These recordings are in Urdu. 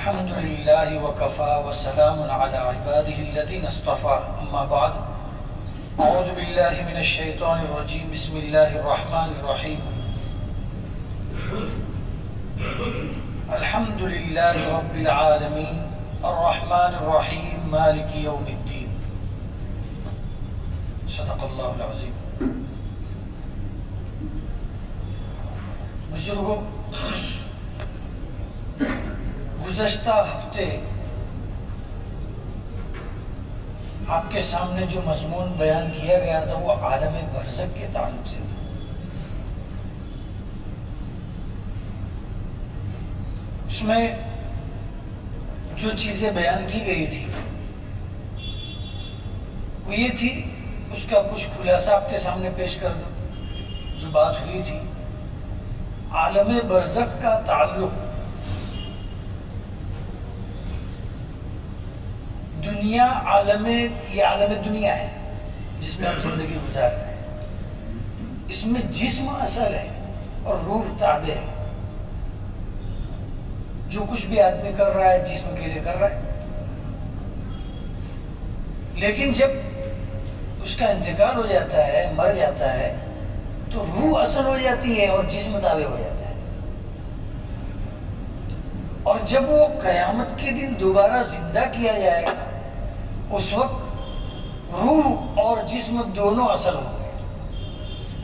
الحمد لله وكفى وسلام على عباده الذين اصطفى أما بعد أعوذ بالله من الشيطان الرجيم بسم الله الرحمن الرحيم الحمد لله رب العالمين الرحمن الرحيم مالك يوم الدين صدق الله العظيم. بزرگوں، گزشتہ ہفتے آپ کے سامنے جو مضمون بیان کیا گیا تھا وہ عالم برزخ کے تعلق سے تھا. اس میں جو چیزیں بیان کی گئی تھی وہ یہ تھی، اس کا کچھ خلاصہ آپ کے سامنے پیش کر دو. جو بات ہوئی تھی عالم برزخ کا تعلق دنیا، یہ عالم دنیا ہے جس میں ہم زندگی گزار رہے ہیں. اس میں جسم اصل ہے اور روح تابع ہے. جو کچھ بھی آدمی کر رہا ہے جسم کے لیے کر رہا ہے، لیکن جب اس کا انتقال ہو جاتا ہے، مر جاتا ہے، تو روح اصل ہو جاتی ہے اور جسم تابع ہو جاتا ہے. اور جب وہ قیامت کے دن دوبارہ زندہ کیا جائے گا، اس وقت روح اور جسم دونوں اصل ہوں گے.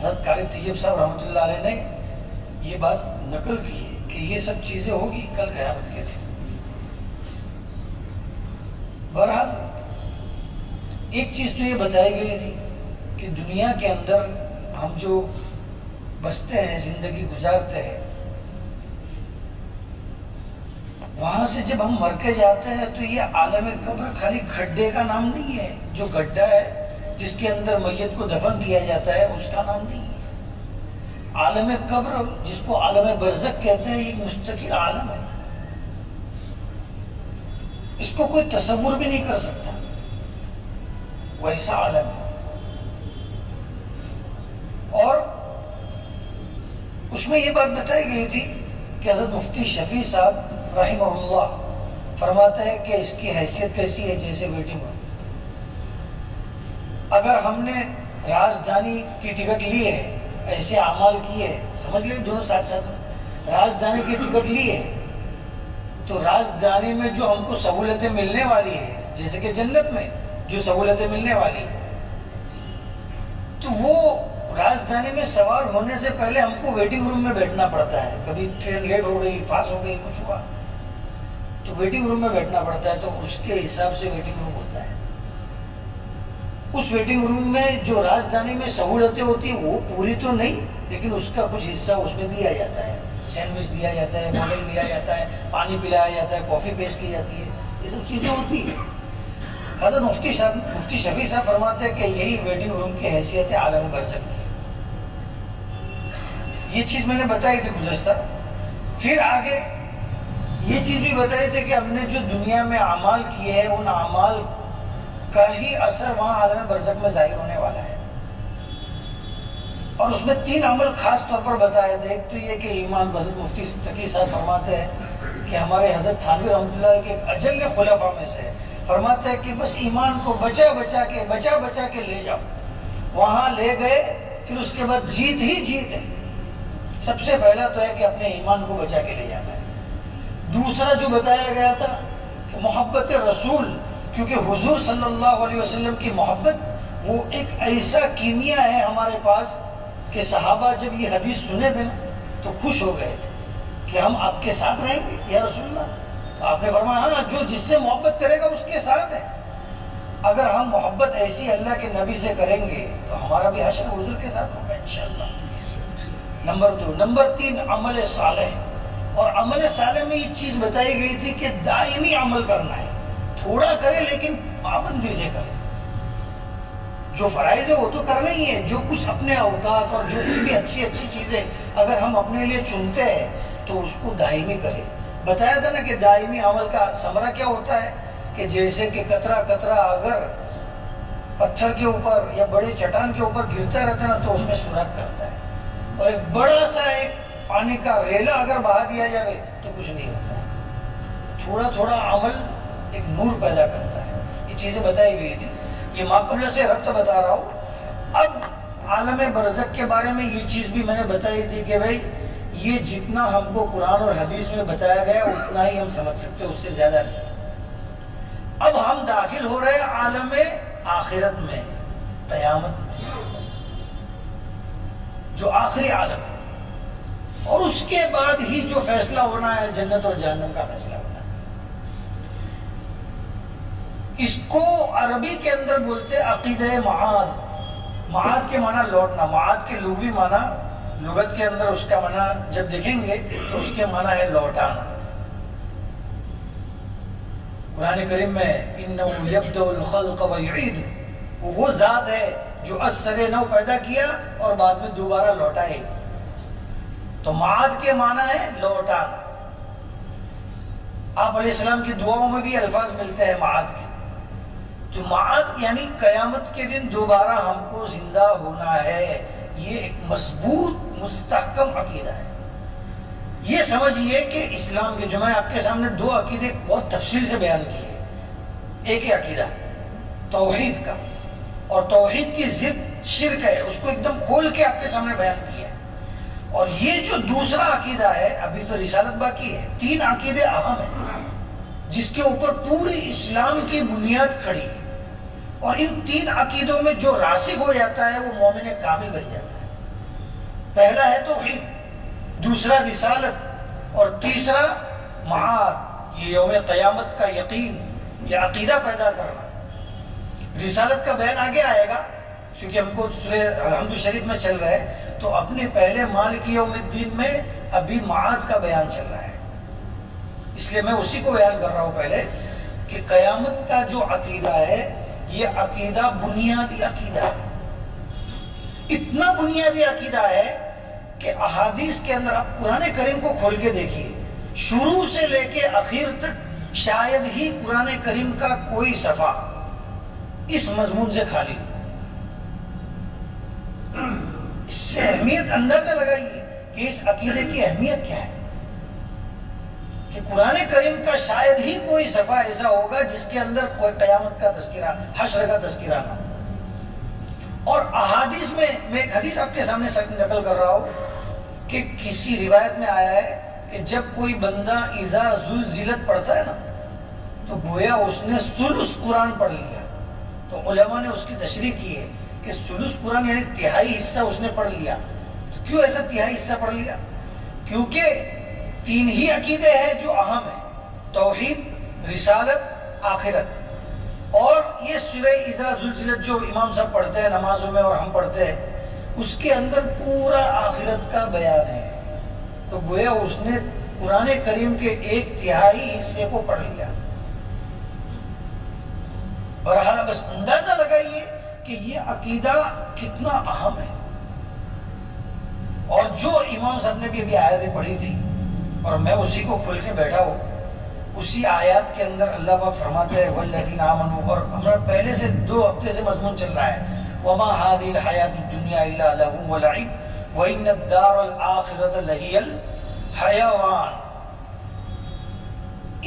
حضرت قاری طیب صاحب رحمۃ اللہ علیہ نے یہ بات نقل کی ہے کہ یہ سب چیزیں ہوگی کل قیامت کے دن. بہرحال ایک چیز تو یہ بتائی گئی تھی کہ دنیا کے اندر ہم جو بستے ہیں، زندگی گزارتے ہیں، وہاں سے جب ہم مر کے جاتے ہیں تو یہ عالم قبر خالی گڈھے کا نام نہیں ہے. جو گڈھا ہے جس کے اندر میت کو دفن کیا جاتا ہے اس کا نام نہیں ہے. عالم قبر جس کو عالم برزخ کہتے ہیں، یہ مستقل عالم ہے. اس کو کوئی تصور بھی نہیں کر سکتا، ویسا عالم ہے. اور اس میں یہ بات بتائی گئی تھی کہ حضرت مفتی شفیع صاحب رحمہ اللہ فرماتے ہیں کہ اس کی حیثیت کیسی ہے، جیسے ویٹنگ روم. اگر ہم نے راجدھانی کی ٹکٹ لی ہے، ایسے اعمال کیے ہیں، سمجھ لیں دونوں ساتھ ساتھ، راجدھانی کی ٹکٹ لی ہے تو راجدھانی میں جو ہم کو سہولتیں ملنے والی ہیں، جیسے کہ جنت میں جو سہولتیں ملنے والی ہیں، تو وہ راجدھانی میں سوار ہونے سے پہلے ہم کو ویٹنگ روم میں بیٹھنا پڑتا ہے. کبھی ٹرین لیٹ ہو گئی، پاس ہو گئی، کچھ ہوا تو ویٹنگ روم میں بیٹھنا پڑتا ہے. تو اس کے حساب سے ویٹنگ روم ہوتا ہے. اس ویٹنگ روم میں جو راجدھانی میں سہولتیں ہوتی ہیں وہ پوری تو نہیں، لیکن اس کا کچھ حصہ اس میں دیا جاتا ہے. سینڈوچ دیا جاتا ہے، ماڈل دیا جاتا ہے، پانی پلایا جاتا ہے، کافی پیش کی جاتی ہے، یہ سب چیزیں ہوتی ہیں. حضرت مفتی شفیع صاحب فرماتے ہیں کہ یہی ویٹنگ روم کی حیثیت ہے عالم برزخ کی. یہ چیز میں نے بتائی تھی گزشتہ. پھر آگے یہ چیز بھی بتائی تھی کہ ہم نے جو دنیا میں اعمال کیے ہیں، ان اعمال کا ہی اثر وہاں عالم برزخ میں ظاہر ہونے والا ہے. اور اس میں 3 عمل خاص طور پر بتائے تھے. ایک تو یہ کہ ایمان. حضرت مفتی تقی صاحب فرماتے ہیں کہ ہمارے حضرت تھانوی رحمۃ اللہ کے اجل خلفاء میں سے فرماتے ہیں کہ بس ایمان کو بچا بچا کے لے جاؤ. وہاں لے گئے، پھر اس کے بعد جیت ہی جیت ہے. سب سے پہلا تو ہے کہ اپنے ایمان کو بچا کے لے جانا ہے. دوسرا جو بتایا گیا تھا کہ محبت رسول، کیونکہ حضور صلی اللہ علیہ وسلم کی محبت وہ ایک ایسا کیمیا ہے ہمارے پاس کہ صحابہ جب یہ حدیث سنے تھے تو خوش ہو گئے تھے کہ ہم آپ کے ساتھ رہیں گے یا رسول اللہ. آپ نے فرمایا ہاں، جو جس سے محبت کرے گا اس کے ساتھ ہے. اگر ہم محبت ایسی اللہ کے نبی سے کریں گے تو ہمارا بھی حشر حضور کے ساتھ ہوگا انشاءاللہ. نمبر 2. نمبر 3 عمل صالح. اور عمل صالح میں یہ چیز بتائی گئی تھی کہ دائمی عمل کرنا ہے. تھوڑا کرے لیکن پابندی سے کرے. جو فرائض ہے وہ تو کرنا ہی ہے. جو کچھ اپنے اوقات اور جو کچھ بھی اچھی چیزیں اگر ہم اپنے لیے چنتے ہیں تو اس کو دائمی کرے. بتایا تھا نا کہ دائمی عمل کا ثمرہ کیا ہوتا ہے کہ جیسے کہ قطرہ قطرہ اگر پتھر کے اوپر یا بڑے چٹان کے اوپر گرتا رہتا ہے نا تو اس میں سوراخ کرتا ہے. اور ایک بڑا سا ایک پانی کا ریلا اگر بہا دیا جائے تو کچھ نہیں ہوتا. تھوڑا تھوڑا عمل ایک نور پیدا کرتا ہے. یہ چیزیں بتائی گئی تھی. یہ ماقبل سے ربط بتا رہا ہوں. اب عالم برزخ کے بارے میں یہ چیز بھی میں نے بتائی تھی کہ بھائی یہ جتنا ہم کو قرآن اور حدیث میں بتایا گیا اتنا ہی ہم سمجھ سکتے, اس سے زیادہ نہیں. اب ہم داخل ہو رہے ہیں عالم آخرت میں, قیامت میں, جو آخری عالم ہے, اور اس کے بعد ہی جو فیصلہ ہونا ہے جنت اور جہنم کا فیصلہ ہونا ہے. اس کو عربی کے اندر بولتے عقیدہ معاد. معاد کے معنی لوٹنا, معاد کے لغوی معنی لغت کے اندر اس کا معنی جب دیکھیں گے تو اس کے معنی ہے لوٹانا. قرآن کریم میں انه یبدأ الخلق ویعید, وہ ذات ہے جو از سر نو پیدا کیا اور بعد میں دوبارہ لوٹائے. تو معاد کے معنی ہے لوٹانا. آپ علیہ السلام کی دعاؤں میں بھی الفاظ ملتے ہیں معاد کے. تو معاد یعنی قیامت کے دن دوبارہ ہم کو زندہ ہونا ہے. یہ ایک مضبوط مستحکم عقیدہ ہے. یہ سمجھیے کہ اسلام کے, جو میں نے آپ کے سامنے دو عقیدے بہت تفصیل سے بیان کیے. ایک ہی عقیدہ توحید کا, اور توحید کی ضد شرک ہے, اس کو ایک دم کھول کے آپ کے سامنے بیان کیا ہے. اور یہ جو دوسرا عقیدہ ہے, ابھی تو رسالت باقی ہے. تین عقیدے اہم ہیں جس کے اوپر پوری اسلام کی بنیاد کھڑی ہے. اور ان تین عقیدوں میں جو راسخ ہو جاتا ہے وہ مومن کامل بن جاتا ہے. پہلا ہے توحید, دوسرا رسالت, اور تیسرا معاد, یہ یوم قیامت کا یقین, یہ عقیدہ پیدا کرنا. رسالت کا بیان آگے آئے گا چونکہ ہم کو سورہ الحمد شریف میں چل رہا ہے, تو اپنے پہلے مالک یوم الدین میں ابھی معاد کا بیان چل رہا ہے, اس لیے میں اسی کو بیان کر رہا ہوں پہلے کہ قیامت کا جو عقیدہ ہے یہ عقیدہ بنیادی عقیدہ ہے. اتنا بنیادی عقیدہ ہے کہ احادیث کے اندر آپ قرآن کریم کو کھول کے دیکھیے, شروع سے لے کے اخیر تک شاید ہی قرآن کریم کا کوئی صفحہ اس مضمون سے خالی. اس سے اہمیت اندازہ لگائیے کہ اس عقیدے کی اہمیت کیا ہے, کہ قرآن کریم کا شاید ہی کوئی صفحہ ایسا ہوگا جس کے اندر کوئی قیامت کا تذکرہ, حشر کا تذکرہ نہ ہو. اور احادیث میں ایک حدیث آپ کے سامنے نقل کر رہا ہوں کہ کسی روایت میں آیا ہے کہ جب کوئی بندہ اذا زلزلت پڑھتا ہے نا تو گویا اس نے ثلث قرآن پڑھ لیا. تو علماء نے اس کی تشریح کی ہے کہ ثلث قرآن یعنی تہائی حصہ اس نے پڑھ لیا. تو کیوں ایسا تہائی حصہ پڑھ لیا؟ کیونکہ تین ہی عقیدے ہیں جو اہم ہیں, توحید, رسالت, آخرت. اور یہ سورہ اذا زلزلت جو امام صاحب پڑھتے ہیں نمازوں میں اور ہم پڑھتے ہیں, اس کے اندر پورا آخرت کا بیان ہے. تو گویا اس نے قرآن کریم کے ایک تہائی حصے کو پڑھ لیا. بہرحال بس اندازہ لگائیے کہ یہ عقیدہ کتنا اہم ہے. اور جو امام صاحب نے بھی ابھی آیتیں پڑھی تھی اور میں اسی کو کھول کے بیٹھا ہوں, اسی آیات کے اندر اللہ پاک فرماتے ہیں والذین آمنوا, اور ہمارا پہلے سے 2 ہفتے سے مضمون چل رہا ہے وما هذه الحیاۃ الدنیا الا لهو ولعب وان الدار الاخرۃ لہی الحیوان.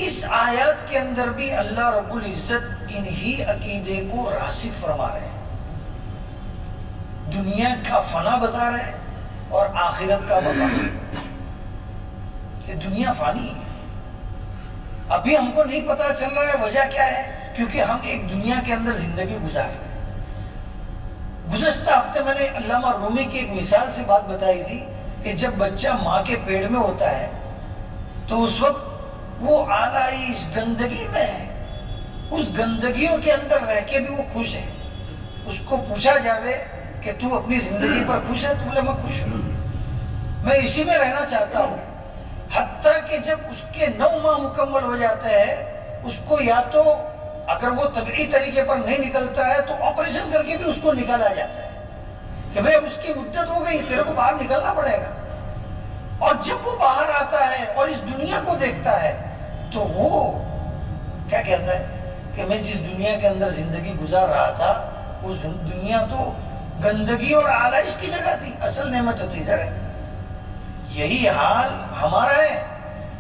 اس آیات کے اندر بھی اللہ رب العزت انہی عقیدے کو راسخ فرما رہے ہیں. دنیا کا فنا بتا رہے ہیں اور آخرت کا بتا رہے ہیں کہ دنیا فانی ہے. ابھی ہم کو نہیں پتا چل رہا ہے وجہ کیا ہے, کیونکہ ہم ایک دنیا کے اندر زندگی گزار رہے ہیں. گزشتہ ہفتے میں نے علامہ رومی کی ایک مثال سے بات بتائی تھی کہ جب بچہ ماں کے پیٹ میں ہوتا ہے تو اس وقت وہ آلائش گندگی میں ہے, اس گندگیوں کے اندر رہ کے بھی وہ خوش ہے. اس کو پوچھا جاوے کہ تو اپنی زندگی پر خوش ہے, تو بولے میں خوش ہوں, میں اسی میں رہنا چاہتا ہوں. حتیٰ کہ جب اس کے 9 ماہ مکمل ہو جاتے ہیں, اس کو یا تو اگر وہ طبعی طریقے پر نہیں نکلتا ہے تو آپریشن کر کے بھی اس کو نکالا جاتا ہے کہ بھئی اب اس کی مدت ہو گئی, تیرے کو باہر نکلنا پڑے گا. اور جب وہ باہر آتا ہے اور اس دنیا کو دیکھتا ہے تو وہ کیا کہتا ہے کہ میں جس دنیا کے اندر زندگی گزار رہا تھا وہ دنیا تو گندگی اور آلائش کی جگہ تھی, اصل نعمت تو ادھر ہے. یہی حال ہمارا ہے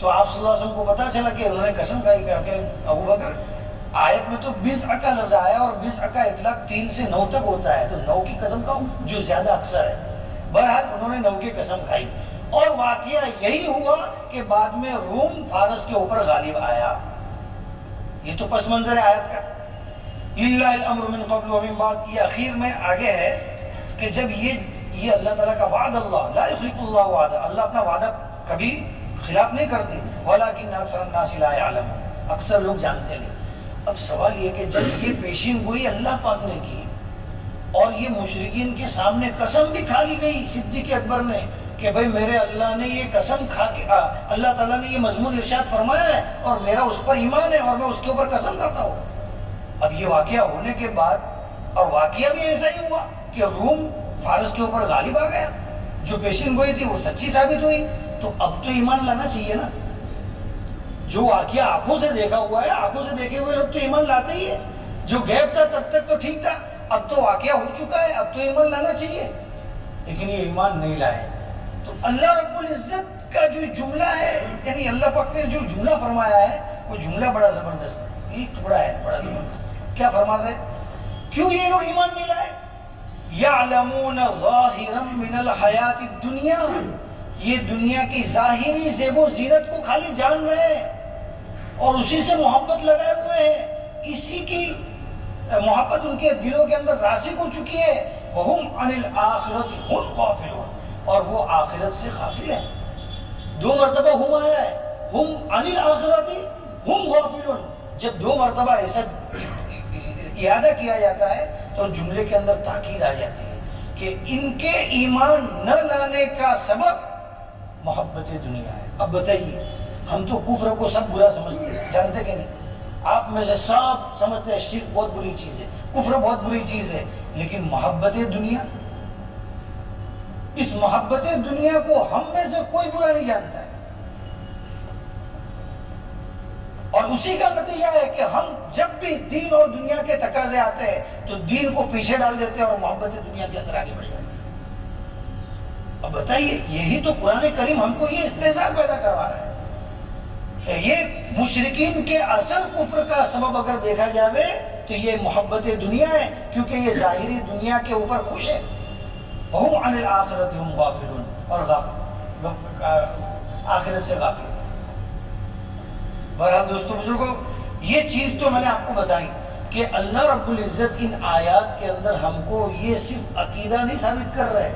تو آپ صلی اللہ علیہ وسلم کو پتا چلا کہ انہوں نے قسم کھائی کہ ابو بکر، آیت میں تو 20 کا لفظ آیا اور 20 کا اطلاق 3 سے 9 تک ہوتا ہے، تو 9 کی قسم کھاؤ جو زیادہ اکثر ہے۔ بہرحال انہوں نے 9 کی قسم کھائی، اور واقعہ یہی ہوا کہ بعد میں روم فارس کے اوپر غالب آیا۔ یہ تو پس منظر ہے آیت کا، للہ الامر من قبل ومن بعد، یہ اخیر میں آگے ہے کہ جب یہ اللہ تعالیٰ کا وعد، اللہ لا یخلف اللہ وعدہ، اللہ اپنا وعدہ کبھی خلاف نہیں کرتے، ولکن اکثر الناس لا یعلمون، اکثر لوگ جانتے نہیں۔ اب سوال یہ کہ جب یہ پیشین گوئی اللہ پاک نے کی اور یہ مشرکین کے سامنے قسم بھی کھا لی گئی صدیق اکبر نے کہ بھئی میرے اللہ نے یہ قسم کھا کے اللہ تعالیٰ نے یہ مضمون ارشاد فرمایا ہے اور میرا اس پر ایمان ہے اور میں اس کے اوپر قسم کھاتا ہوں۔ اب یہ واقعہ ہونے کے بعد، اور واقعہ بھی ایسا ہی ہوا کہ روم فارس کے اوپر غالب آ گیا، جو پیشین گوئی تھی وہ سچی ثابت ہوئی، تو اب تو ایمان لانا چاہیے نا۔ جو واقعہ آنکھوں سے دیکھا ہوا ہے، آنکھوں سے دیکھے ہوئے لوگ تو ایمان لاتے ہی ہے، جو غیب تھا تب تک تو ٹھیک تھا، اب تو واقعہ ہو چکا ہے، اب تو ایمان لانا چاہیے، لیکن یہ ایمان نہیں لائے۔ تو اللہ رب العزت کا جو جملہ ہے، یعنی اللہ پاک نے جو جملہ فرمایا ہے وہ جملہ بڑا زبردست ہے، ایک ٹکڑا ہے بڑا زبردست۔ کیا فرماتا ہے؟ کیوں یہ لوگ ایمان نہیں لائے؟ یعلمون ظاہرا من الحیات الدنیا، یہ دنیا کی ظاہری زیب و زینت کو خالی جان رہے ہیں اور اسی سے محبت لگائے ہوئے ہیں، اسی کی محبت ان کے دلوں کے اندر راسخ ہو چکی ہے۔ وَهُمْ عَنِ الْآخِرَةِ هُمْ غَافِلُونَ، اور وہ آخرت سے غافل ہیں۔ 2 مرتبہ ہم آیا ہے، ہم عن الآخرة ہم غافلون، جب 2 مرتبہ ایسا اعادہ کیا جاتا ہے تو جملے کے اندر تاکید آ جاتی ہے کہ ان کے ایمان نہ لانے کا سبب محبت دنیا ہے۔ اب بتائیے، ہم تو کفر کو سب برا سمجھتے ہیں، جانتے کہ نہیں؟ آپ میں سے سب سمجھتے ہیں شرک بہت بری چیز ہے، کفر بہت بری چیز ہے، لیکن محبت دنیا، اس محبت دنیا کو ہم میں سے کوئی برا نہیں جانتا ہے، اور اسی کا نتیجہ ہے کہ ہم جب بھی دین اور دنیا کے تقاضے آتے ہیں تو دین کو پیچھے ڈال دیتے ہیں اور محبت دنیا کے اندر آگے بڑھ جاتے ہیں۔ اب بتائیے، یہی تو قرآن کریم ہم کو یہ استحصال پیدا کروا رہا ہے کہ یہ مشرکین کے اصل کفر کا سبب اگر دیکھا جائے تو یہ محبت دنیا ہے، کیونکہ یہ ظاہری دنیا کے اوپر خوش ہے۔ وَهُمْ عَنِ الْآخِرَةِ هُمْ غَافِلُونَ، اور آخرت سے غافل۔ بہرحال دوستو بزرگوں، یہ چیز تو میں نے آپ کو بتائی کہ اللہ رب العزت ان آیات کے اندر ہم کو یہ صرف عقیدہ نہیں ثابت کر رہے۔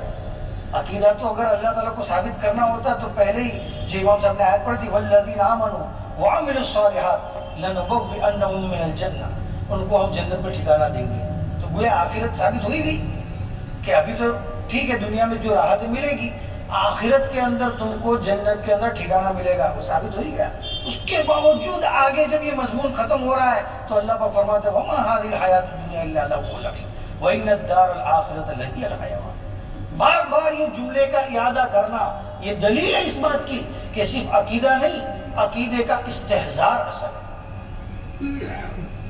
عقیدہ تو اگر اللہ تعالیٰ کو ثابت کرنا ہوتا تو پہلے ہی جو امام صاحب نے آیت پڑھی تھی وَالَّذِينَ آمَنُوا وَعَمِلُوا الصَّالِحَاتِ لَنُبَوِّئَنَّهُم مِّنَ الْجَنَّةِ، ان کو ہم جنت میں ٹھکانہ دیں گے۔ تو گویا آخرت ثابت ہوئی گئی کہ ابھی تو ٹھیک ہے دنیا میں جو راحت ملے گی، آخرت کے اندر تم کو جنت کے اندر ٹھکانہ ملے گا، وہ ثابت ہو ہی گیا۔ اس کے باوجود آگے جب یہ مضمون ختم ہو رہا ہے تو اللہ پاک فرماتے ہیں وَمَا هَذِهِ الْحَيَاةُ الدُّنْيَا إِلَّا لَهْوٌ وَلَعِبٌ وَإِنَّ الدَّارَ الْآخِرَةَ لَهِيَ الْحَيَوَانُ۔ بار بار یہ جملے کا اعادہ کرنا یہ دلیل ہے اس بات کی کہ صرف عقیدہ نہیں، عقیدے کا استحضار اثر ہے۔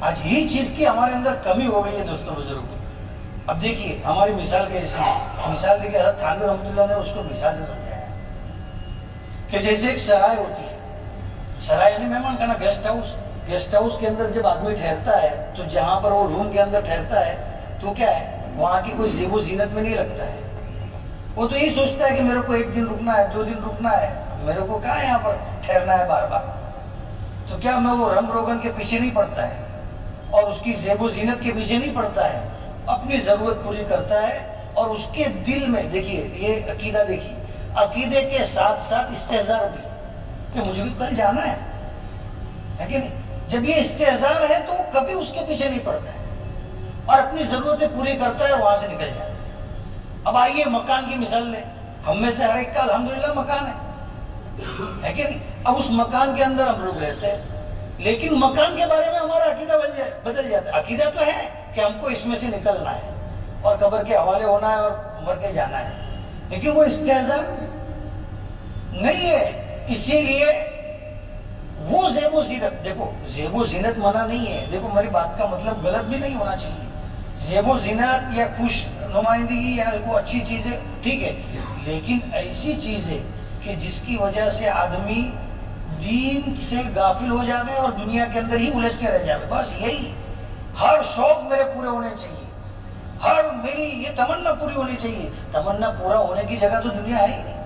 آج یہی چیز کی ہمارے اندر کمی ہو گئی ہے دوستو بزرگوں۔ اب دیکھیے ہماری مثال کیسی ہے، مثال دیکھیے حضرت تھانوی رحمۃ اللہ نے اس کو مثال سے سمجھایا کہ جیسے ایک سرائے ہوتی ہے، سرائے یعنی مہمان خانہ، گیسٹ ہاؤس۔ گیسٹ ہاؤس کے اندر جب آدمی ٹھہرتا ہے تو جہاں پر وہ روم کے اندر ٹھہرتا ہے تو کیا ہے، وہاں کی کوئی زیب و زینت میں نہیں لگتا ہے، وہ تو یہی سوچتا ہے کہ میرے کو 1 دن رکنا ہے، 2 دن رکنا ہے، میرے کو کہاں یہاں پر ٹھہرنا ہے بار بار۔ تو کیا میں وہ رنگ روگن کے پیچھے نہیں پڑتا ہے اور اس کی زیب و زینت کے پیچھے نہیں پڑتا ہے، اپنی ضرورت پوری کرتا ہے، اور اس کے دل میں دیکھیے یہ عقیدہ، دیکھیے عقیدے کے ساتھ ساتھ استحضار بھی کہ مجھے بھی کل جانا ہے کہ نہیں۔ جب یہ استحضار ہے تو کبھی اس کے پیچھے نہیں پڑتا ہے اور اپنی ضرورتیں پوری کرتا ہے، وہاں سے نکل جاتا ہے۔ اب آئیے مکان کی مثال لیں، ہم میں سے ہر ایک کا الحمدللہ مکان ہے کہ نہیں۔ اب اس مکان کے اندر ہم لوگ رہتے ہیں، لیکن مکان کے بارے میں ہمارا عقیدہ بدل جاتا ہے۔ عقیدہ تو ہے کہ ہم کو اس میں سے نکلنا ہے اور قبر کے حوالے ہونا ہے اور مر کے جانا ہے، لیکن وہ استحضار نہیں ہے۔ اسی لیے وہ زیب و زینت، دیکھو زیب و زینت منع نہیں ہے، دیکھو میری بات کا مطلب غلط بھی نہیں ہونا چاہیے۔ زیب و زینت یا خوش نمائندگی یا وہ اچھی چیز ہے، ٹھیک ہے، لیکن ایسی چیز ہے کہ جس کی وجہ سے آدمی دین سے غافل ہو جاوے اور دنیا کے اندر ہی الجھ کے رہ جاوے، بس یہی ہر شوق میرے پورے ہونے چاہیے، ہر میری یہ تمنا پوری ہونی چاہیے. تمنا پورا ہونے کی جگہ تو دنیا ہے ہی نہیں.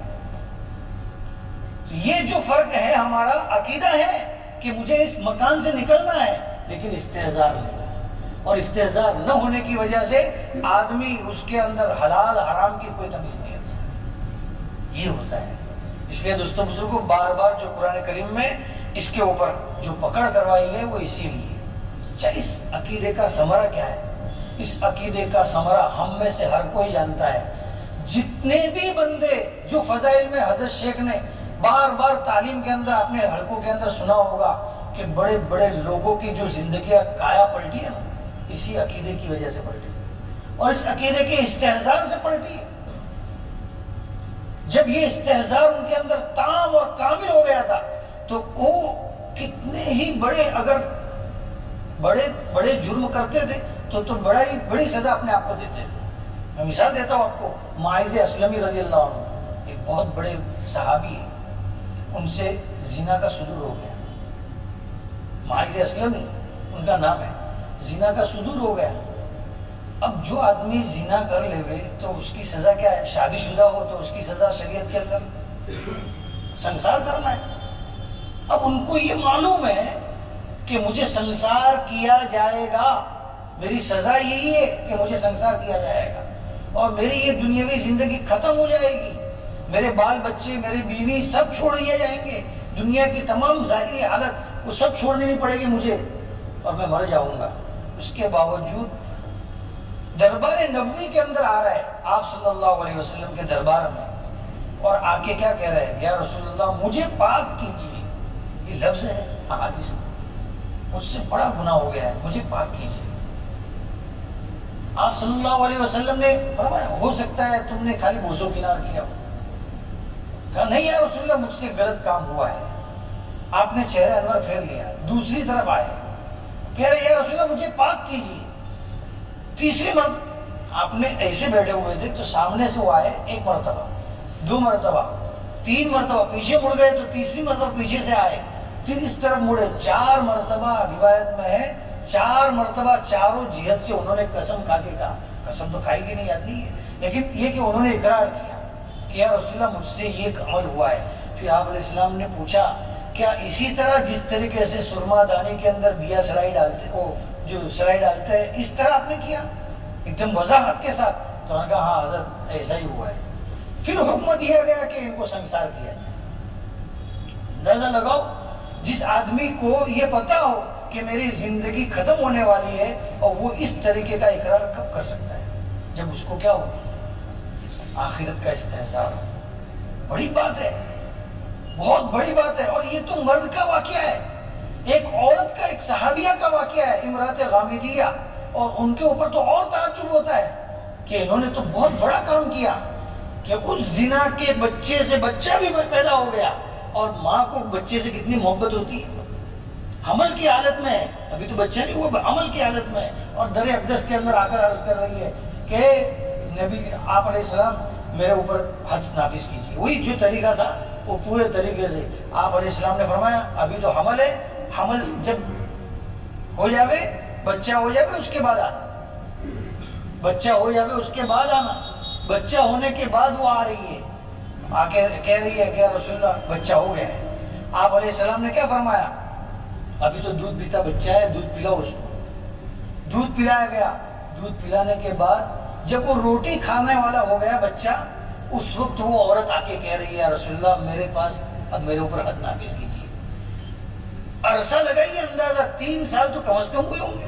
تو یہ جو فرق ہے ہمارا عقیدہ ہے کہ مجھے اس مکان سے نکلنا ہے، لیکن استحزار نہیں. اور استحزار نہ ہونے کی وجہ سے آدمی اس کے اندر حلال حرام کی کوئی تمیز نہیں رکھ سکتا. یہ ہوتا ہے. اس لیے دوستوں بزرگوں، بار بار جو قرآن کریم میں اس کے اوپر جو پکڑ کروائی ہے وہ اسی لیے. اچھا، اس عقیدے کا ثمرہ کیا ہے؟ اس عقیدے کا ثمرہ ہم میں سے ہر کوئی جانتا ہے. جتنے بھی بندے جو فضائل میں حضرت شیخ نے بار بار تعلیم کے اندر اپنے حلقوں کے اندر سنا ہوگا کہ بڑے بڑے لوگوں کی جو زندگیاں کایا پلٹی ہے نا، اسی عقیدے کی وجہ سے پلٹی، اور اس عقیدے کے استحزار سے پلٹی ہے. جب یہ استحزار ان کے اندر تام اور کامل ہو گیا تھا تو وہ کتنے ہی بڑے، اگر بڑے جرم کرتے تھے تو بڑی سزا اپنے آپ کو دیتے تھے. میں مثال دیتا ہوں آپ کو، معاذ اسلمی رضی اللہ عنہ، ایک بہت بڑے صحابی ہیں، ان سے زنا کا صدور ہو گیا. معاذ اسلمی ان کا نام ہے. زنا کا صدور ہو گیا. اب جو آدمی زنا کر لے تو اس کی سزا کیا ہے؟ شادی شدہ ہو تو اس کی سزا شریعت کے اندر سنسار کرنا ہے. اب ان کو یہ معلوم ہے کہ مجھے سنسار کیا جائے گا، میری سزا یہی ہے کہ مجھے سنسار کیا جائے گا، اور میری یہ دنیاوی زندگی ختم ہو جائے گی، میرے بال بچے، میری بیوی سب چھوڑ دیے جائیں گے، دنیا کی تمام ظاہری حالت وہ سب چھوڑ دینی پڑے گی مجھے، اور میں مر جاؤں گا. اس کے باوجود دربار نبوی کے اندر آ رہا ہے، آپ صلی اللہ علیہ وسلم کے دربار میں، اور آ کے کیا کہہ رہے ہیں؟ یا رسول اللہ مجھے پاک کیجیے. یہ لفظ ہے احادیث میں، مجھ سے بڑا گناہ ہو گیا ہے، مجھے پاک کیجیے. آپ صلی اللہ علیہ وسلم نے فرمایا ہو سکتا ہے تم نے خالی بوسو کنار کیا ہو. کہا نہیں یا رسول اللہ مجھ سے غلط کام ہوا ہے. آپ نے چہرہ انور پھیر لیا، دوسری طرف آئے، کہہ رہے یا رسول اللہ مجھے پاک کیجیے. تیسری مرتبہ آپ نے ایسے بیٹھے ہوئے تھے تو سامنے سے وہ آئے، ایک مرتبہ، دو مرتبہ، تین مرتبہ، پیچھے مڑ گئے تو تیسری مرتبہ پیچھے سے آئے، پھر اس طرف مڑے، چار مرتبہ. روایت میں ہے چار مرتبہ چاروں جہت سے انہوں نے قسم کھا کے کہا. قسم تو کھائی کی نہیں یاد نہیں ہے، لیکن یہ کہ انہوں نے اقرار کیا کہ یا رسول اللہ مجھ سے یہ عمل ہوا ہے. پھر آپ علیہ السلام نے پوچھا کیا اسی طرح جس طریقے سے سرما دانے کے اندر دیا سلائی ڈالتے، وہ جو سلائی ڈالتے ہیں، اس طرح آپ نے کیا ایک دم وضاحت کے ساتھ؟ تو انہوں نے کہا ہاں حضرت ایسا ہی ہوا ہے. پھر حکم دیا گیا کہ ان کو سنسار کیا جائے. اندازہ لگاؤ، جس آدمی کو یہ پتا ہو کہ میری زندگی ختم ہونے والی ہے اور وہ اس طریقے کا اقرار کب کر سکتا ہے؟ جب اس کو کیا ہو؟ آخرت کا استحصال. بڑی بات ہے، بہت بڑی بات ہے. اور یہ تو مرد کا واقعہ ہے، ایک عورت کا، ایک صحابیہ کا واقعہ ہے، امرات غامدیہ. اور ان کے اوپر تو اور تعجب ہوتا ہے کہ انہوں نے تو بہت بڑا کام کیا کہ اس زنا کے بچے سے بچہ بھی پیدا ہو گیا. اور ماں کو بچے سے کتنی محبت ہوتی ہے، حمل کی حالت میں ہے، ابھی تو بچہ نہیں ہوا، حمل کی حالت میں ہے، اور در اقدس کے اندر آ کر عرض کر رہی ہے کہ نبی آپ علیہ السلام میرے اوپر حد نافذ کیجیے. وہی جو طریقہ تھا وہ پورے طریقے سے آپ علیہ السلام نے فرمایا ابھی تو حمل ہے، حمل جب ہو جاوے، بچہ ہو جاوے اس کے بعد آنا، بچہ ہو جاوے اس کے بعد آنا. بچہ ہونے کے بعد وہ آ رہی ہے، آ کے کہہ رہی ہے کہ یا رسول اللہ بچہ ہو گیا ہے. آپ علیہ السلام نے کیا فرمایا؟ ابھی تو دودھ پیتا بچہ ہے، دودھ پلاؤ اس کو. دودھ پلایا گیا. دودھ پلانے کے بعد جب وہ روٹی کھانے والا ہو گیا بچہ، اس وقت وہ عورت آ کے کہہ رہی ہے یا رسول اللہ میرے پاس اب میرے اوپر حد نافذ کیجیے. عرصہ لگائیے، اندازہ 3 سال تو کم از کم ہوئے ہوں گے.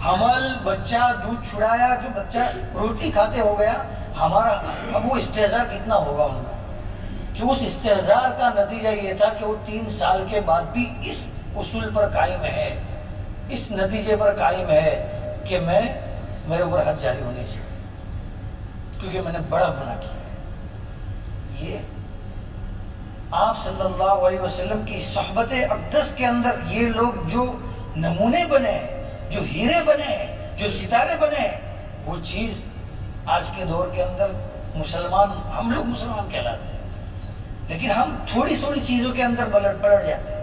حمل، بچہ، دودھ چھڑایا، جو بچہ روٹی کھاتے ہو گیا ہمارا. اب وہ استحزار کتنا ہوگا ان کا، کہ اس استحزار کا نتیجہ یہ تھا کہ وہ 3 سال کے بعد بھی اس اصول پر قائم ہے، اس نتیجے پر قائم ہے کہ میرے اوپر حد جاری ہونی چاہیے کیونکہ میں نے بڑا گناہ کیا. یہ آپ صلی اللہ علیہ وسلم کی صحبت اقدس کے اندر یہ لوگ جو نمونے بنے ہیں، جو ہیرے بنے ہیں، جو ستارے بنے ہیں، وہ چیز آج کے دور کے اندر مسلمان، ہم لوگ مسلمان کہلاتے ہیں، لیکن ہم تھوڑی تھوڑی چیزوں کے اندر پلٹ جاتے ہیں.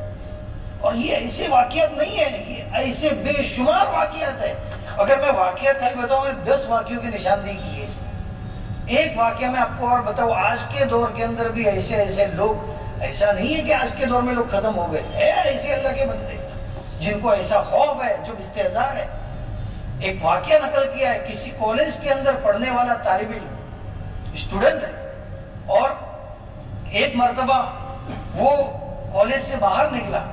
اور یہ ایسے واقعات نہیں ہیں, یہ ایسے بے شمار واقعات ہیں. اگر میں واقعات خالی بتاؤں, میں 10 واقعوں کی نشاندہی کی ہے اس میں. ایک واقعہ میں آپ کو اور بتاؤں, آج کے دور کے اندر بھی ایسے لوگ, ایسا نہیں ہے کہ آج کے دور میں لوگ ختم ہو گئے ہیں, ایسے اللہ کے بندے جن کو ایسا خوف ہے, جو استہزار ہے. ایک واقعہ نقل کیا ہے, کسی کالج کے اندر پڑھنے والا طالب علم, اسٹوڈنٹ ہے, اور ایک مرتبہ وہ کالج سے باہر نکلا,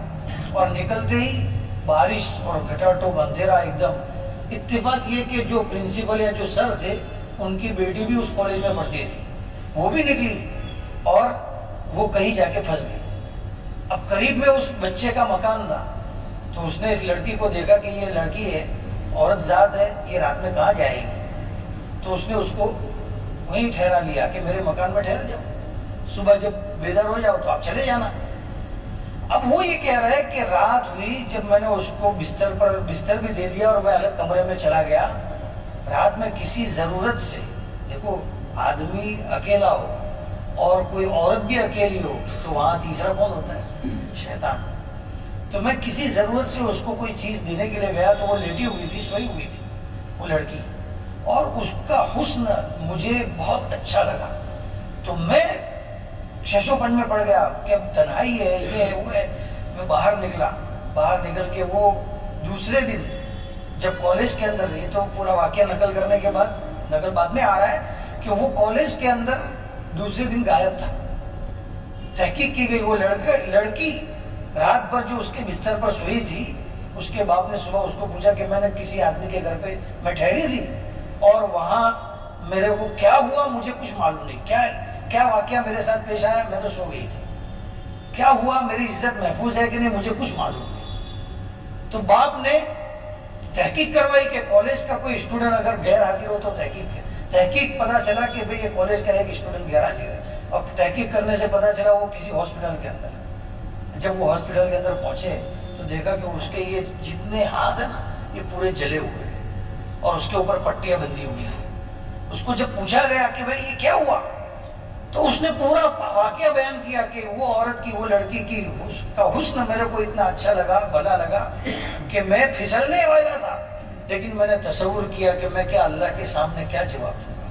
اور نکلتے ہی بارش اور گھٹاٹوپ اندھیرا ایک دم. اتفاق یہ کہ جو پرنسپل یا جو سر تھے, ان کی بیٹی بھی اس کالج میں پڑھتی تھی, وہ بھی نکلی اور وہ کہیں جا کے پھنس گئی. اب قریب میں اس بچے کا مکان تھا, تو اس نے اس لڑکی کو دیکھا کہ یہ لڑکی ہے, عورت ذات ہے, یہ رات میں کہاں جائے گی. تو اس نے اس کو وہیں ٹھہرا لیا کہ میرے مکان میں ٹھہر جاؤ, صبح جب بیدار ہو جاؤ تو آپ چلے جانا. اب وہ یہ کہہ رہا ہے کہ رات ہوئی, جب میں نے اس کو بستر بھی دے دیا اور میں الگ کمرے میں چلا گیا. رات میں کسی ضرورت سے, دیکھو آدمی اکیلا ہو اور کوئی عورت بھی اکیلی ہو, تو وہاں تیسرا کون ہوتا ہے؟ شیطان. تو میں کسی ضرورت سے اس کو کوئی چیز دینے کے لیے گیا, تو وہ لیٹی ہوئی تھی, سوئی ہوئی تھی وہ لڑکی, اور اس کا حسن مجھے بہت اچھا لگا. تو میں ششو پن میں پڑ گیا کہ اب تنہائی ہے, یہ ہے, وہ ہے. میں باہر نکلا, باہر نکل کے وہ دوسرے دن جب کالج کے اندر رہی, تو پورا واقعہ نقل کرنے کے بعد, نقل بعد میں آ رہا ہے کہ وہ کالج کے اندر دوسرے دن غائب تھا. تحقیق کی گئی, وہ لڑکی رات بھر جو اس کے بستر پر سوئی تھی, اس کے باپ نے صبح اس کو پوچھا کہ میں نے کسی آدمی کے گھر پہ میں ٹھہری تھی, اور وہاں میرے کو کیا ہوا مجھے کچھ معلوم نہیں, کیا واقعہ میرے ساتھ پیش آیا, میں تو سو گئی تھی, کیا ہوا, میری عزت محفوظ ہے کہ نہیں, مجھے کچھ معلوم نہیں. تو باپ نے تحقیق کروائی کہ کالج کا کوئی اسٹوڈنٹ اگر غیر حاضر ہو تو تحقیق پتا چلا کہ بھئی یہ کالج کا ایک اسٹوڈنٹ غیر حاضر ہے. اور تحقیق کرنے سے پتا چلا وہ کسی ہاسپٹل کے اندر. جب وہ ہاسپٹل کے اندر پہنچے تو دیکھا کہ اس کے یہ جتنے ہاتھ ہیں نا, یہ پورے جلے ہوئے ہیں, اور اس کے اوپر پٹیاں بندھی ہوئی ہیں. اس کو جب پوچھا گیا کہ بھئی یہ کیا ہوا, تو اس نے پورا واقعہ بیان کیا کہ وہ عورت کی, وہ لڑکی کی کا حسن میرے کو اتنا اچھا لگا, بھلا لگا, کہ میں پھسلنے والا تھا, لیکن میں نے تصور کیا کہ میں کیا اللہ کے سامنے کیا جواب دوں گا,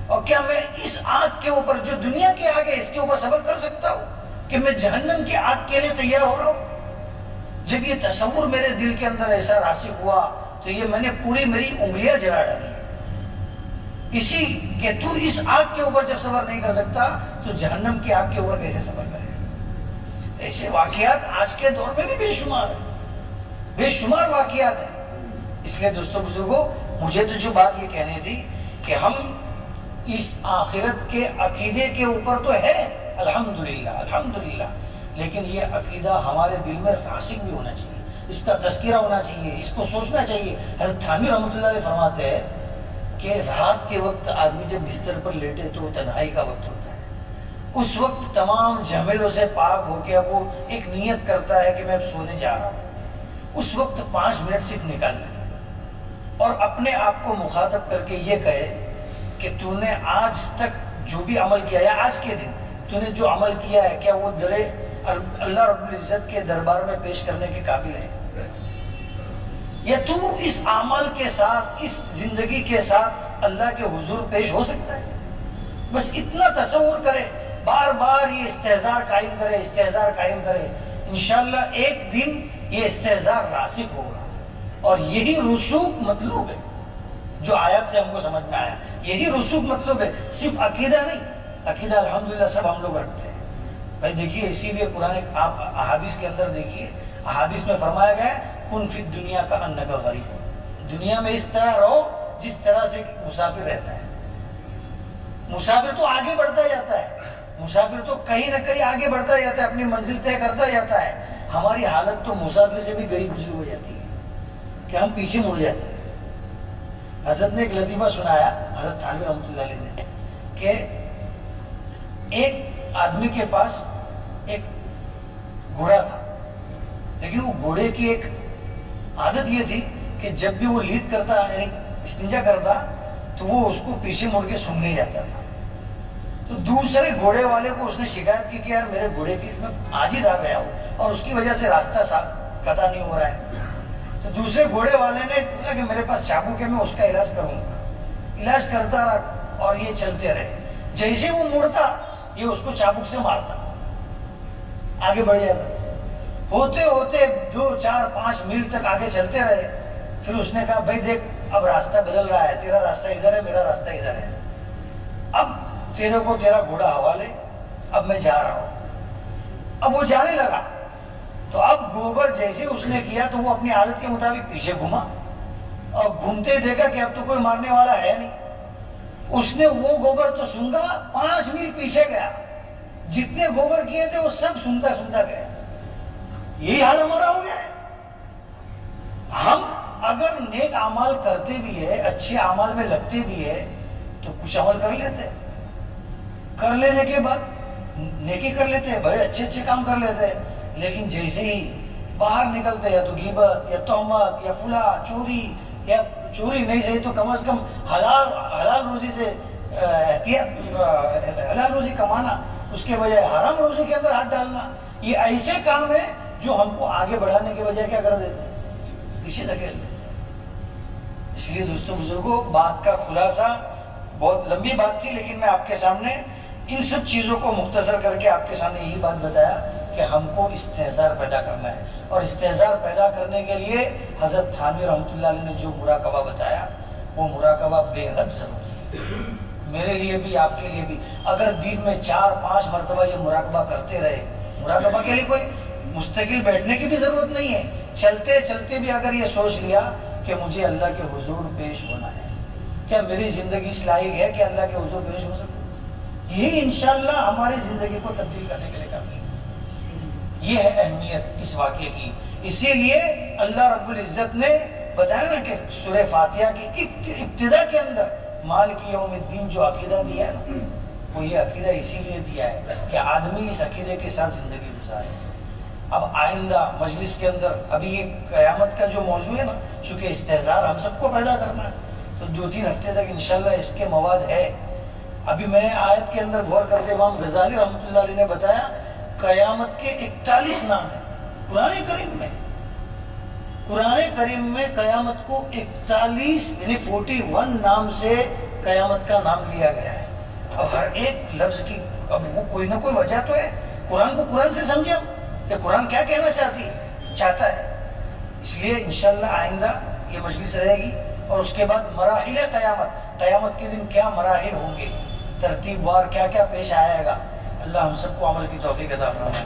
اور کیا میں اس آگ کے اوپر جو دنیا کی آگ ہے اس کے اوپر صبر کر سکتا ہوں, کہ میں جہنم کی آگ کے لیے تیار ہو رہا ہوں. جب یہ تصور میرے دل کے اندر ایسا راسخ ہوا, تو یہ میں نے پوری میری انگلیاں جلا ڈالی. اسی کہ تو اس آگ کے اوپر جب صبر نہیں کر سکتا, تو جہنم کی آگ کے اوپر کیسے صبر کرے گا. ایسے واقعات آج کے دور میں بھی بے شمار ہیں, بے شمار واقعات ہیں. اس لیے دوستو بزرگوں, مجھے تو جو بات یہ کہنی تھی کہ ہم اس آخرت کے عقیدے کے اوپر تو ہے الحمدللہ, لیکن یہ عقیدہ ہمارے دل میں راسخ بھی ہونا چاہیے, اس کا تذکرہ ہونا چاہیے, اس کو سوچنا چاہیے. حضرت تھانوی رحمۃ اللہ علیہ فرماتے ہیں کہ رات کے وقت آدمی جب بستر پر لیٹے تو تنہائی کا وقت ہوتا ہے. اس وقت تمام جھمیلوں سے پاک ہو کے وہ ایک نیت کرتا ہے کہ میں اب سونے جا رہا ہوں. اس وقت 5 منٹ صرف نکال لیں اور اپنے آپ کو مخاطب کر کے یہ کہے کہ تو نے آج تک جو بھی عمل کیا ہے, آج کے دن تو نے جو عمل کیا ہے, کیا وہ اللہ رب العزت کے دربار میں پیش کرنے کے قابل ہے, یا تو اس عمل کے ساتھ, اس زندگی کے ساتھ اللہ کے حضور پیش ہو سکتا ہے. بس اتنا تصور کرے, بار بار یہ استحضار قائم کرے, انشاءاللہ ایک دن یہ استحضار راسخ ہوگا. اور یہی رسوخ مطلوب ہے, جو آیات سے ہم کو سمجھ میں آیا, یہی رسوخ مطلوب ہے, صرف عقیدہ نہیں. عقیدہ الحمدللہ سب ہم لوگ رکھتے ہیں. بھائی دیکھیے, اسی لیے قرآن آپ احادیث کے اندر دیکھیے, احادیث میں فرمایا گیا ہے کن فی الدنیا کا انک غریب, دنیا میں اس طرح رہو جس طرح سے مسافر رہتا ہے. مسافر تو آگے بڑھتا جاتا ہے, مسافر تو کہیں نہ کہیں آگے بڑھتا جاتا ہے, اپنی منزل طے کرتا جاتا ہے. ہماری حالت تو مسافر سے بھی گئی گزری ہو جاتی ہے کہ ہم پیچھے مڑ جاتے ہیں. حضرت نے ایک لطیفہ سنایا, حضرت تھانوی رحمۃ اللہ علیہ نے, کہ ایک آدمی کے پاس ایک گھوڑا تھا, لیکن وہ گھوڑے کی ایک عادت یہ تھی کہ جب بھی وہ لیڈ کرتا, یعنی استنجا کرتا, تو وہ اس کو پیچھے مڑ کے سونگنے جاتا تھا. تو دوسرے گھوڑے والے کو اس نے شکایت کی کہ یار میرے گھوڑے کی میں عاجز آ گیا ہوں اور اس کی وجہ سے راستہ صاف قطع نہیں ہو رہا ہے. تو دوسرے گھوڑے والے نے بولا کہ میرے پاس چابک ہے، میں اس کا علاج کروں گا. علاج کرتا رہا اور یہ چلتے رہے. جیسے وہ مڑتا یہ اس کو چابک سے مارتا، آگے بڑھ جاتا. ہوتے ہوتے 2 4 5 میل تک آگے چلتے رہے. پھر اس نے کہا بھائی دیکھ اب راستہ بدل رہا ہے، تیرا راستہ ادھر ہے، میرا راستہ ادھر ہے، اب تیرے کو تیرا گھوڑا حوالے، اب میں جا رہا ہوں. اب وہ جانے لگا تو اب گوبر جیسے اس نے کیا تو وہ اپنی عادت کے مطابق پیچھے گھما اور گھومتے دیکھا کہ اب تو کوئی مارنے والا ہے نہیں. اس نے وہ گوبر تو سونگا، 5 میل پیچھے گیا، جتنے گوبر کیے تھے وہ سب سنتا سنتا گیا. یہی حال ہمارا ہو گیا ہے. ہم اگر نیک اعمال کرتے بھی ہے، اچھے اعمال میں لگتے بھی ہے تو کچھ عمل کر لیتے، کر لینے کے بعد نیکی کر لیتے، بڑے اچھے کام کر لیتے. لیکن جیسے ہی باہر نکلتے یا تو غیبت یا تہمت یا فلاں چوری، یا چوری نہیں صحیح تو کم از کم حلال روزی سے حلال روزی کمانا، اس کے بجائے حرام روزی کے اندر ہاتھ ڈالنا، یہ ایسے کام ہے جو ہم کو آگے بڑھانے کے بجائے کیا کر دیتے ہیں، پیچھے دھکیل دیتے. اس لیے دوستوں بزرگوں، بات کا خلاصہ بہت لمبی بات تھی، لیکن میں آپ کے سامنے ان سب چیزوں کو مختصر کر کے آپ کے سامنے یہی بات بتایا کہ ہم کو استحضار پیدا کرنا ہے. اور استحضار پیدا کرنے کے لیے حضرت تھانوی رحمۃ اللہ علیہ نے جو مراقبہ بتایا وہ مراقبہ بے حد ضروری ہے، میرے لیے بھی آپ کے لیے بھی. اگر دن میں 4-5 مرتبہ یہ مراقبہ کرتے رہے، مراقبہ کے لیے کوئی مستقل بیٹھنے کی بھی ضرورت نہیں ہے، چلتے چلتے بھی اگر یہ سوچ لیا کہ مجھے اللہ کے حضور پیش ہونا ہے، کیا میری زندگی اس لائق ہے کہ اللہ کے حضور پیش ہو سکے، یہ انشاءاللہ ہماری زندگی کو تبدیل کرنے کے لیے کرنی ہے. یہ ہے اہمیت اس واقعے کی. اسی لیے اللہ رب العزت نے بتایا نا کہ سورہ فاتحہ کی ابتدا کے اندر مالک یوم الدین جو عقیدہ دیا ہے نا، وہ یہ عقیدہ اسی لیے دیا ہے کہ آدمی اس عقیدے کے ساتھ زندگی گزارے. اب آئندہ مجلس کے اندر ابھی یہ قیامت کا جو موضوع ہے نا، چونکہ استحضار ہم سب کو پیدا کرنا ہے تو 2-3 ہفتے تک انشاءاللہ اس کے مواد ہے. ابھی میں نے آیت کے اندر غور کرتے امام غزالی رحمۃ اللہ علیہ نے بتایا قیامت کے 41 نام ہیں قرآن کریم میں. قرآن کریم میں قیامت کو 41 یعنی 41 نام سے قیامت کا نام لیا گیا ہے. اب ہر ایک لفظ کی اب وہ کوئی نہ کوئی وجہ تو ہے. قرآن کو قرآن سے سمجھے ہم کہ قرآن کیا کہنا چاہتا ہے. اس لیے انشاءاللہ آئندہ یہ مجلس رہے گی اور اس کے بعد مراحل قیامت کے دن کیا مراحل ہوں گے، ترتیب وار کیا کیا پیش آئے گا. اللہ ہم سب کو عمل کی توفیق عطا فرمائے.